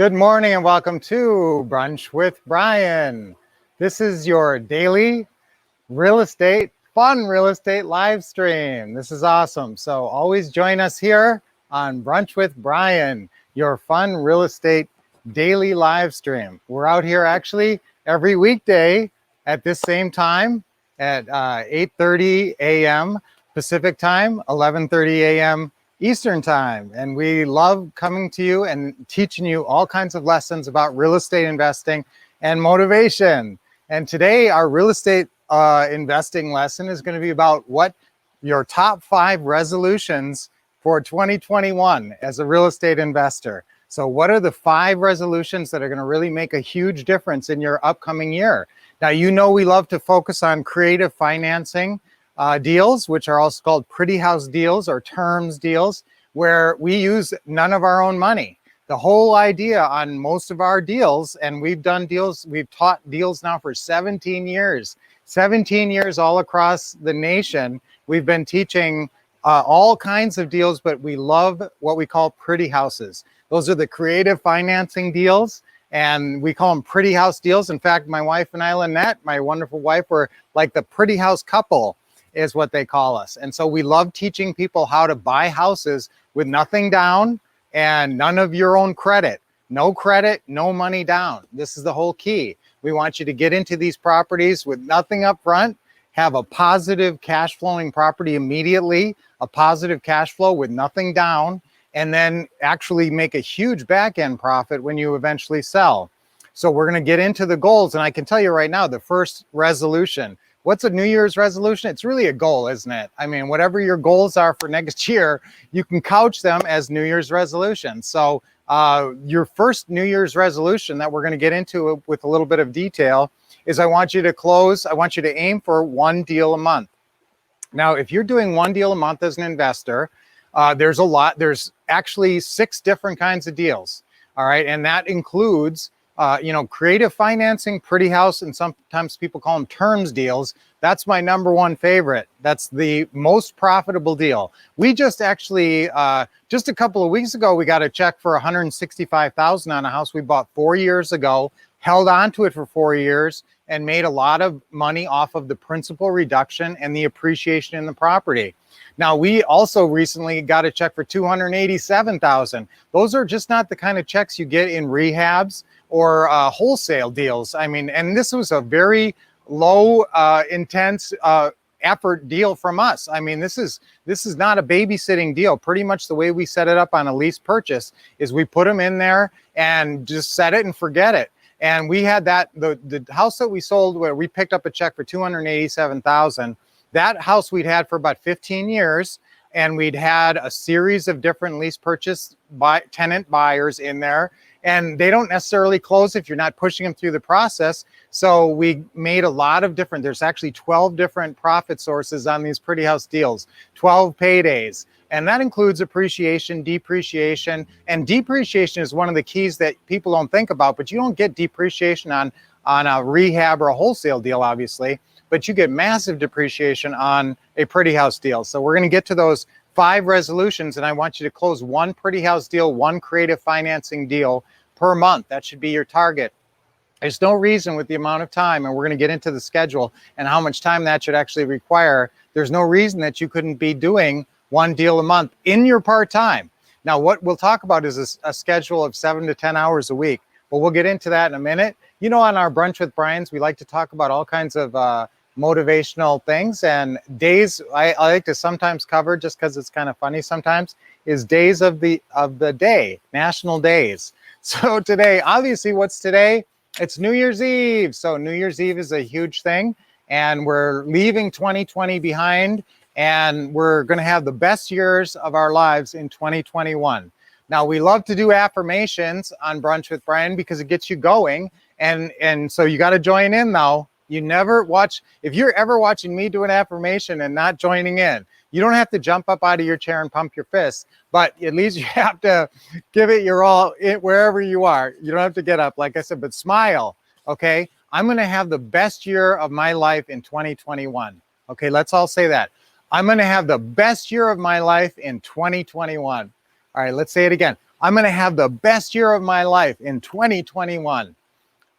Good morning and welcome to Brunch with Brian. This is your daily fun real estate live stream. This is awesome. So always join us here on Brunch with Brian, your fun real estate daily live stream. We're out here actually every weekday at this same time at 8:30 a.m. Pacific time, 11:30 a.m. Eastern time. And we love coming to you and teaching you all kinds of lessons about real estate investing and motivation. And today our real estate investing lesson is going to be about what your top 5 resolutions for 2021 as a real estate investor. So what are the 5 resolutions that are going to really make a huge difference in your upcoming year? Now, you know we love to focus on creative financing deals, which are also called pretty house deals or terms deals, where we use none of our own money. The whole idea on most of our deals, and we've taught deals now for 17 years, 17 years all across the nation. We've been teaching all kinds of deals, but we love what we call pretty houses. Those are the creative financing deals, and we call them pretty house deals. In fact, my wife and I, Lynette, my wonderful wife, were like the pretty house couple, is what they call us. And so we love teaching people how to buy houses with nothing down and none of your own credit. No credit, no money down. This is the whole key. We want you to get into these properties with nothing up front, have a positive cash flowing property immediately, a positive cash flow with nothing down, and then actually make a huge back end profit when you eventually sell. So we're going to get into the goals. And I can tell you right now, the first resolution. What's a New Year's resolution? It's really a goal, isn't it? I mean, whatever your goals are for next year, you can couch them as New Year's resolutions. So your first New Year's resolution that we're going to get into with a little bit of detail is I want you to aim for 1 deal a month. Now, if you're doing 1 deal a month as an investor, there's actually 6 different kinds of deals. All right. And that includes creative financing, pretty house, and sometimes people call them terms deals. That's my number 1 favorite. That's the most profitable deal. We just actually, just a couple of weeks ago, we got a check for $165,000 on a house we bought 4 years ago, held on to it for 4 years, and made a lot of money off of the principal reduction and the appreciation in the property. Now, we also recently got a check for $287,000. Those are just not the kind of checks you get in rehabs or wholesale deals. I mean, and this was a very low intense effort deal from us. I mean, this is not a babysitting deal. Pretty much the way we set it up on a lease purchase is we put them in there and just set it and forget it. And we had the house that we sold where we picked up a check for $287,000. That house we'd had for about 15 years, and we'd had a series of different lease purchase tenant buyers in there. And they don't necessarily close if you're not pushing them through the process. So we made a lot of there's actually 12 different profit sources on these pretty house deals, 12 paydays. And that includes appreciation, depreciation. And depreciation is one of the keys that people don't think about, but you don't get depreciation on a rehab or a wholesale deal, obviously, but you get massive depreciation on a pretty house deal. So we're going to get to those 5 resolutions, and I want you to close 1 pretty house deal, 1 creative financing deal per month. That should be your target. There's no reason with the amount of time, and we're going to get into the schedule and how much time that should actually require. There's no reason that you couldn't be doing 1 deal a month in your part-time. Now, what we'll talk about is a schedule of 7 to 10 hours a week, but we'll get into that in a minute. You know, on our Brunch with Brian's, we like to talk about all kinds of motivational things, and days I like to sometimes cover, just because it's kind of funny sometimes, is days of the day, national days. So today, obviously, what's today? It's New Year's Eve. So New Year's Eve is a huge thing, and we're leaving 2020 behind, and we're going to have the best years of our lives in 2021. Now, we love to do affirmations on Brunch with Brian because it gets you going, and so you got to join in now. You never watch, if you're ever watching me do an affirmation and not joining in, you don't have to jump up out of your chair and pump your fists, but at least you have to give it your all wherever you are. You don't have to get up, like I said, but smile, okay? I'm going to have the best year of my life in 2021. Okay, let's all say that. I'm going to have the best year of my life in 2021. All right, let's say it again. I'm going to have the best year of my life in 2021.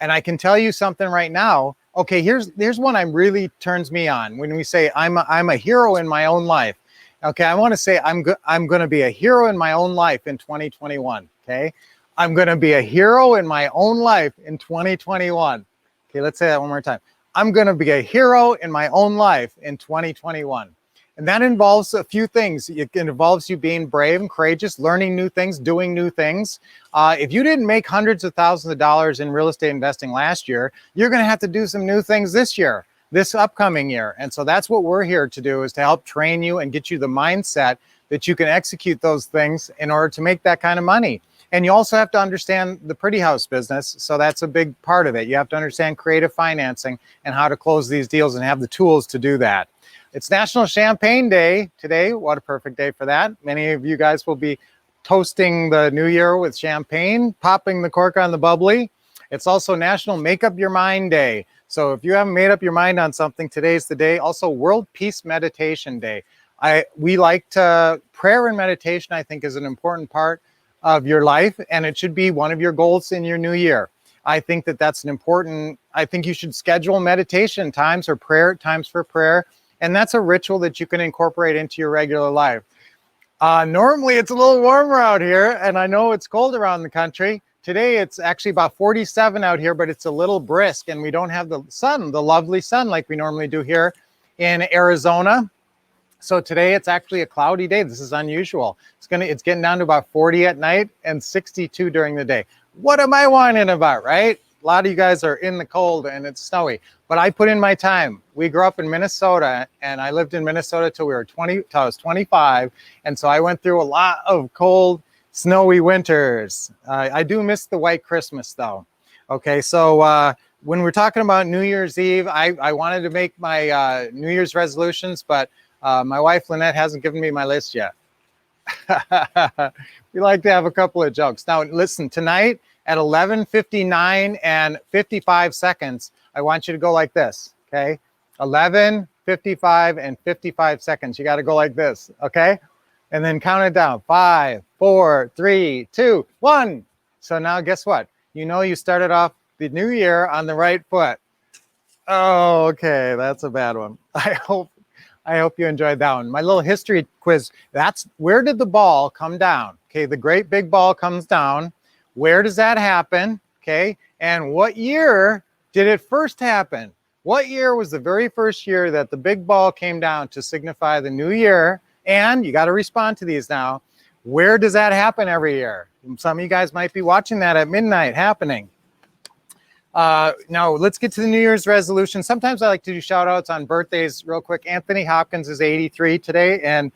And I can tell you something right now. Okay, here's one I really turns me on when we say I'm a hero in my own life. Okay, I want to say I'm going to be a hero in my own life in 2021. Okay, I'm going to be a hero in my own life in 2021. Okay, let's say that one more time. I'm going to be a hero in my own life in 2021. And that involves a few things. It involves you being brave and courageous, learning new things, doing new things. If you didn't make hundreds of thousands of dollars in real estate investing last year, you're going to have to do some new things this year, this upcoming year. And so that's what we're here to do, is to help train you and get you the mindset that you can execute those things in order to make that kind of money. And you also have to understand the pretty house business. So that's a big part of it. You have to understand creative financing and how to close these deals and have the tools to do that. It's National Champagne Day today. What a perfect day for that. Many of you guys will be toasting the new year with champagne, popping the cork on the bubbly. It's also National Make Up Your Mind Day. So if you haven't made up your mind on something, today's the day. Also World Peace Meditation Day. We like to, prayer and meditation, I think, is an important part of your life, and it should be one of your goals in your new year. I think that that's an important, I think you should schedule meditation times or prayer times for prayer. And that's a ritual that you can incorporate into your regular life. Normally it's a little warmer out here, and I know it's cold around the country. Today it's actually about 47 out here, but it's a little brisk, and we don't have the sun, the lovely sun like we normally do here in Arizona. So today it's actually a cloudy day. This is unusual. It's getting down to about 40 at night and 62 during the day. What am I whining about, right? A lot of you guys are in the cold and it's snowy, but I put in my time. We grew up in Minnesota, and I lived in Minnesota till I was 25. And so I went through a lot of cold, snowy winters. I do miss the white Christmas though. Okay, so when we're talking about New Year's Eve, I wanted to make my New Year's resolutions, but my wife Lynette hasn't given me my list yet. We like to have a couple of jokes. Now listen, tonight at 11:59 and 55 seconds, I want you to go like this, okay? 11:55 and 55 seconds. You got to go like this, okay? And then count it down. 5, 4, 3, 2, 1. So now guess what? You know you started off the new year on the right foot. Oh, okay, that's a bad one. I hope you enjoyed that one. My little history quiz, that's where did the ball come down? Okay, the great big ball comes down. Where does that happen? Okay, and what year did it first happen? What year was the very first year that the big ball came down to signify the new year? And you got to respond to these now. Where does that happen every year? Some of you guys might be watching that at midnight happening. Now let's get to the New Year's resolution. Sometimes I like to do shout outs on birthdays real quick. Anthony Hopkins is 83 today, and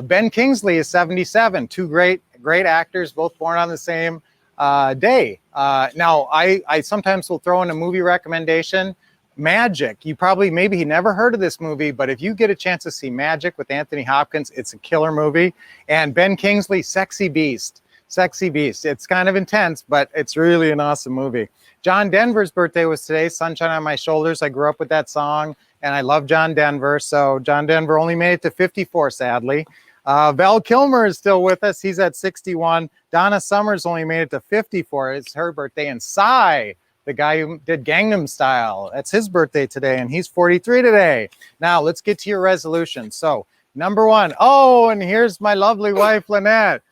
Ben Kingsley is 77. Two great actors, both born on the same day. Now I sometimes will throw in a movie recommendation. Magic. You probably, maybe he never heard of this movie, but if you get a chance to see Magic with Anthony Hopkins, it's a killer movie. And Ben Kingsley, Sexy Beast. Sexy Beast. It's kind of intense, but it's really an awesome movie. John Denver's birthday was today. Sunshine on My Shoulders. I grew up with that song, and I love John Denver. So John Denver only made it to 54, sadly. Val Kilmer is still with us. He's at 61. Donna Summers only made it to 54. It's her birthday. And Psy, the guy who did Gangnam Style, that's his birthday today, and he's 43 today. Now, let's get to your resolution. So, number one. Oh, and here's my lovely wife, Lynette.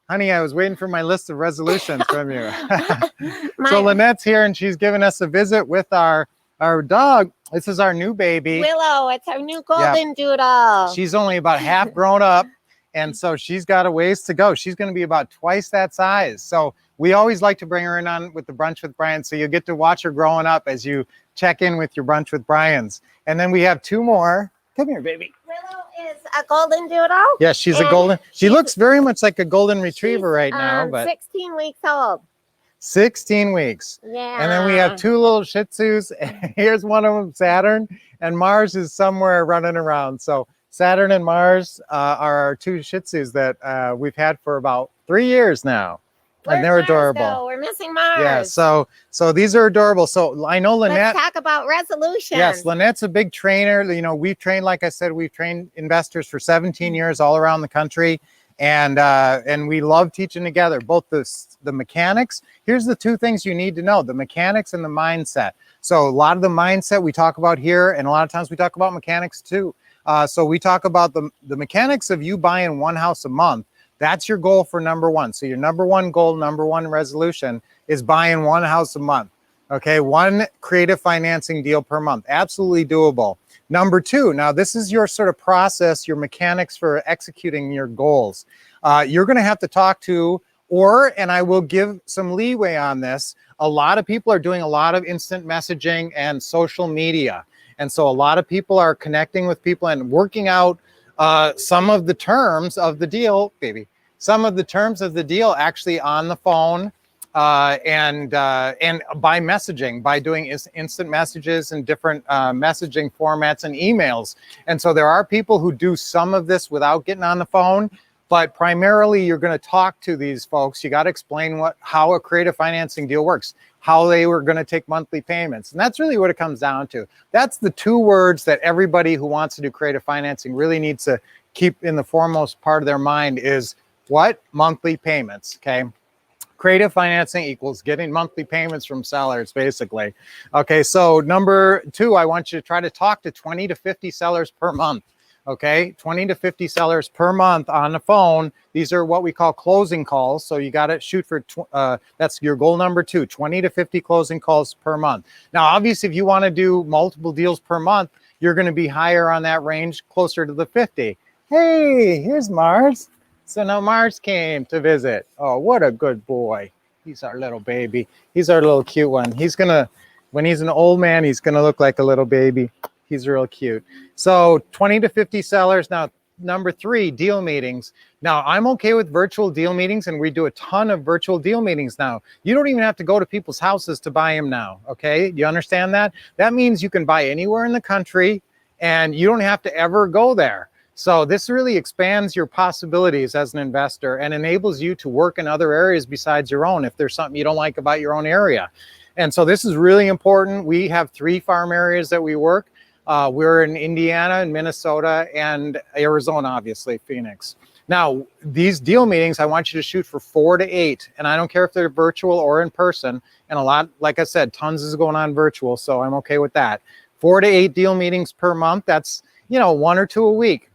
Honey, I was waiting for my list of resolutions from you. So Lynette's here, and she's giving us a visit with our dog. This is our new baby. Willow, it's our new golden doodle. She's only about half grown up, and so she's got a ways to go. She's going to be about twice that size. So we always like to bring her in on with the Brunch with Brian, so you get to watch her growing up as you check in with your Brunch with Brian's. And then we have two more. Come here, baby. Willow is a golden doodle. Yes, she's a golden. She looks very much like a golden retriever right now, but 16 weeks old. 16 weeks. Yeah. And then we have two little Shih Tzus. Here's one of them, Saturn, and Mars is somewhere running around. So Saturn and Mars are our two Shih Tzus that we've had for about 3 years now. And they're adorable. Though? We're missing Mars. Yeah, so these are adorable. So I know Lynette. Let's talk about resolutions. Yes, Lynette's a big trainer. You know, we've trained, like I said, we've trained investors for 17 years all around the country. And we love teaching together, both the mechanics. Here's the two things you need to know: the mechanics and the mindset. So a lot of the mindset we talk about here, and a lot of times we talk about mechanics too. So we talk about the mechanics of you buying one house a month. That's your goal for number one. So your number one goal, number one resolution is buying one house a month. Okay, one creative financing deal per month. Absolutely doable. Number two, now this is your sort of process, your mechanics for executing your goals. You're going to have to talk to, and I will give some leeway on this, a lot of people are doing a lot of instant messaging and social media. And so a lot of people are connecting with people and working out some of the terms of the deal, some of the terms of the deal actually on the phone, and by messaging, by doing instant messages and different messaging formats and emails. And so there are people who do some of this without getting on the phone, but primarily you're going to talk to these folks. You got to explain how a creative financing deal works, how they were going to take monthly payments. And that's really what it comes down to. That's the two words that everybody who wants to do creative financing really needs to keep in the foremost part of their mind is what? Monthly payments, okay? Creative financing equals getting monthly payments from sellers, basically. Okay, so number two, I want you to try to talk to 20 to 50 sellers per month. Okay, 20 to 50 sellers per month on the phone. These are what we call closing calls. So you got to shoot for, that's your goal number two, 20 to 50 closing calls per month. Now, obviously, if you want to do multiple deals per month, you're going to be higher on that range, closer to the 50. Hey, here's Mars. So now Mars came to visit. Oh, what a good boy. He's our little baby. He's our little cute one. He's gonna, when he's an old man, he's gonna look like a little baby. He's real cute. So 20 to 50 sellers. Now, number three, deal meetings. Now, I'm okay with virtual deal meetings, and we do a ton of virtual deal meetings now. You don't even have to go to people's houses to buy them now, okay? You understand that? That means you can buy anywhere in the country, and you don't have to ever go there. So this really expands your possibilities as an investor and enables you to work in other areas besides your own if there's something you don't like about your own area. And so this is really important. We have 3 farm areas that we work. We're in Indiana and Minnesota and Arizona, obviously, Phoenix. Now, these deal meetings, I want you to shoot for 4 to 8. And I don't care if they're virtual or in person. And a lot, like I said, tons is going on virtual. So I'm okay with that. 4 to 8 deal meetings per month. That's, 1 or 2 a week.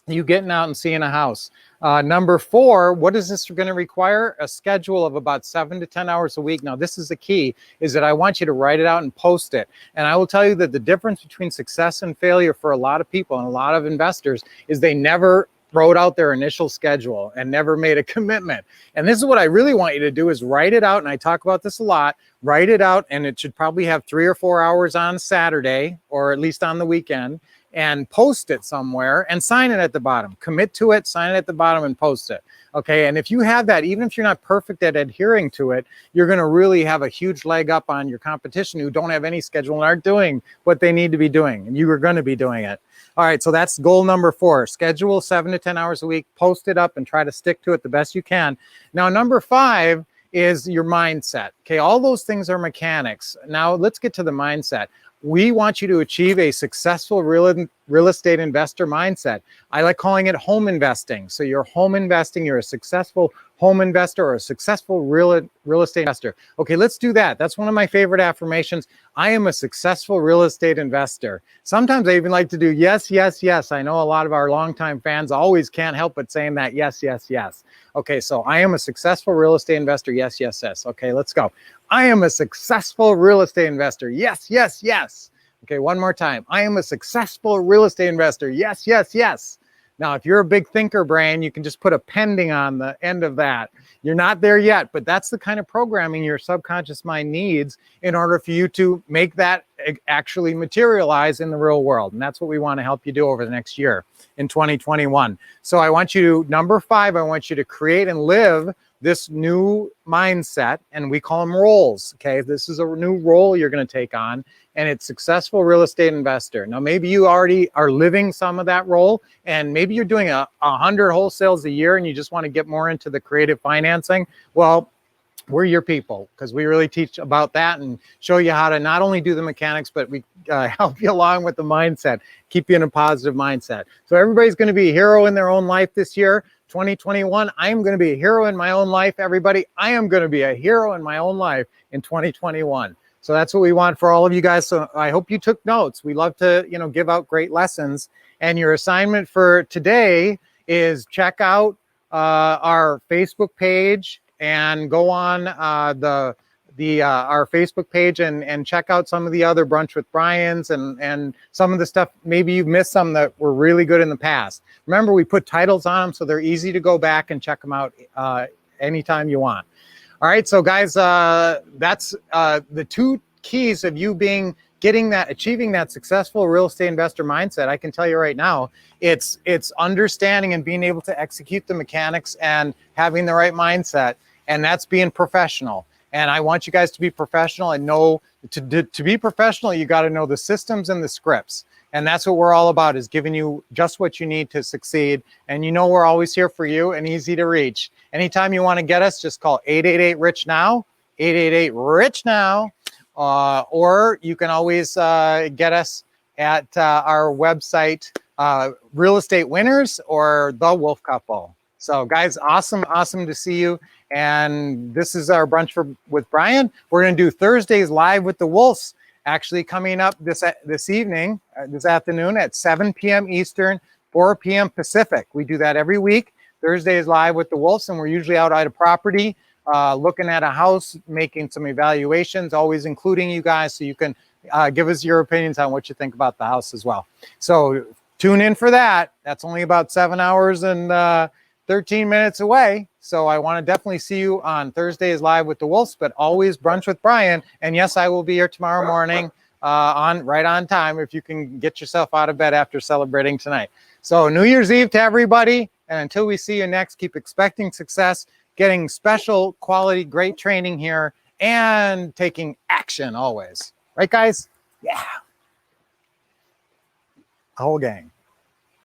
You getting out and seeing a house. Number 4, what is this going to require? A schedule of about 7 to 10 hours a week. Now, this is the key, is that I want you to write it out and post it. And I will tell you that the difference between success and failure for a lot of people and a lot of investors is they never wrote out their initial schedule and never made a commitment. And this is what I really want you to do, is write it out. And I talk about this a lot. Write it out, and it should probably have 3 or 4 hours on Saturday, or at least on the weekend, and post it somewhere and sign it at the bottom. Commit to it, sign it at the bottom, and post it. Okay, and if you have that, even if you're not perfect at adhering to it, you're going to really have a huge leg up on your competition who don't have any schedule and aren't doing what they need to be doing, and you are going to be doing it. All right, so that's goal number 4. Schedule 7 to 10 hours a week, post it up, and try to stick to it the best you can. Now, number 5 is your mindset. Okay, all those things are mechanics. Now, let's get to the mindset. We want you to achieve a successful real estate investor mindset. I like calling it home investing. So you're home investing, you're a successful home investor or a successful real estate investor. Okay, let's do that. That's one of my favorite affirmations. I am a successful real estate investor. Sometimes I even like to do yes, yes, yes. I know a lot of our longtime fans always can't help but saying that yes, yes, yes. Okay, so I am a successful real estate investor. Yes, yes, yes. Okay, let's go. I am a successful real estate investor. Yes, yes, yes. Okay, one more time. I am a successful real estate investor. Yes, yes, yes. Now, if you're a big thinker brain, you can just put a pending on the end of that. You're not there yet, but that's the kind of programming your subconscious mind needs in order for you to make that actually materialize in the real world. And that's what we want to help you do over the next year in 2021. So I want you to, number 5, I want you to create and live this new mindset, and we call them roles. Okay, this is a new role you're going to take on, and it's successful real estate investor. Now, maybe you already are living some of that role, and maybe you're doing 100 wholesales a year and you just want to get more into the creative financing. Well, we're your people, because we really teach about that and show you how to not only do the mechanics, but we help you along with the mindset, keep you in a positive mindset. So everybody's going to be a hero in their own life this year. 2021, I am going to be a hero in my own life, everybody. I am going to be a hero in my own life in 2021. So that's what we want for all of you guys. So I hope you took notes. We love to, give out great lessons. And your assignment for today is check out our Facebook page and go on our Facebook page and check out some of the other Brunch with Brian's and some of the stuff. Maybe you've missed some that were really good in the past. Remember, we put titles on them so they're easy to go back and check them out anytime you want. All right, so guys, that's the two keys of you achieving that successful real estate investor mindset. I can tell you right now, it's understanding and being able to execute the mechanics and having the right mindset, and that's being professional. And I want you guys to be professional and know to be professional, you got to know the systems and the scripts. And that's what we're all about, is giving you just what you need to succeed. And we're always here for you and easy to reach. Anytime you want to get us, just call 888-RICH-NOW, 888-RICH-NOW. Or you can always get us at our website, Real Estate Winners or The Wolf Couple. So guys, awesome to see you. And this is our Brunch with Brian. We're going to do Thursdays live with the Wolves, actually coming up this afternoon at 7 p.m. Eastern, 4 p.m. Pacific. We do that every week. Thursdays live with the Wolves, and we're usually out at a property, looking at a house, making some evaluations, always including you guys, so you can give us your opinions on what you think about the house as well. So tune in for that. That's only about 7 hours and 13 minutes away. So I want to definitely see you on Thursdays live with the Wolves, but always Brunch with Brian. And yes, I will be here tomorrow morning right on time if you can get yourself out of bed after celebrating tonight. So New Year's Eve to everybody. And until we see you next, keep expecting success, getting special quality, great training here, and taking action always. Right, guys? Yeah. Whole gang.